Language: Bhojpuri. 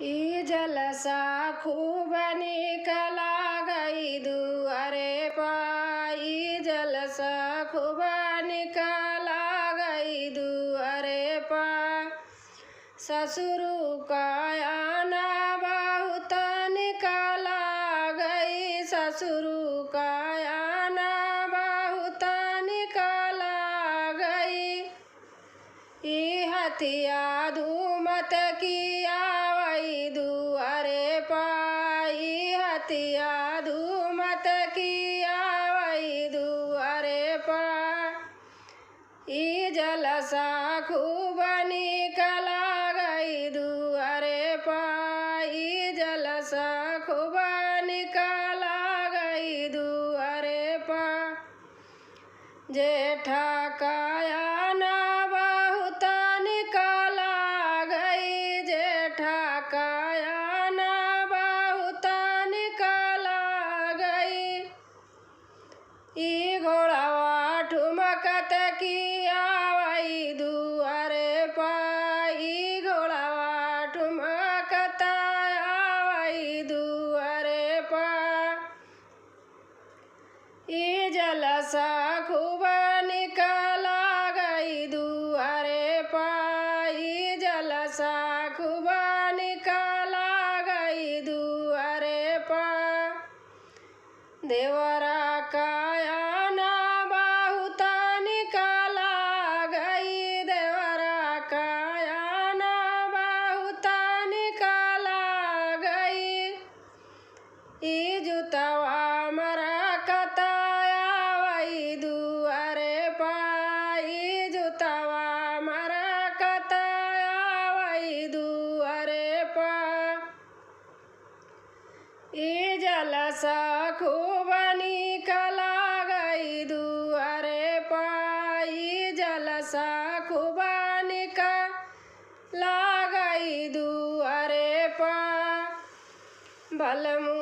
ई जलसा खूब निक लागई दुआरे पाई जलसा खूब निक लागई दुआरे पा ससुरु का आना बहुत निक लागई ससुरु का आना बहुत निक लागई ई हथिया धूमत की आवई दुआरे पाई हथिया धूमत की आवई दुआरे पा ई जलसा खूब निक लागई दुआरे पाई जलसा खूब निक लागई दुआरे पा जेठा का आना बहुत निक लागई जेठा का आना बहुत निक लागई ई घोड़वा ठुमकत की आवई दुआरे पाई घोड़वा ठुमकत आवई दुआरे पा ई जलसा खूब निक लागई दुआरे पाई जलसा खूब निक लागई दुआरे पा देवरा का आना बहुत निक लागई देवरा का आना बहुत निक लागई ई जुतवा मरकत आवई दुआरे पाई जुतवा मरकत आवई दुआरे पा ई जलसा खूब निक लागई दुआरे पाई जलसा खूब निक लागई दुआरे पा बलमु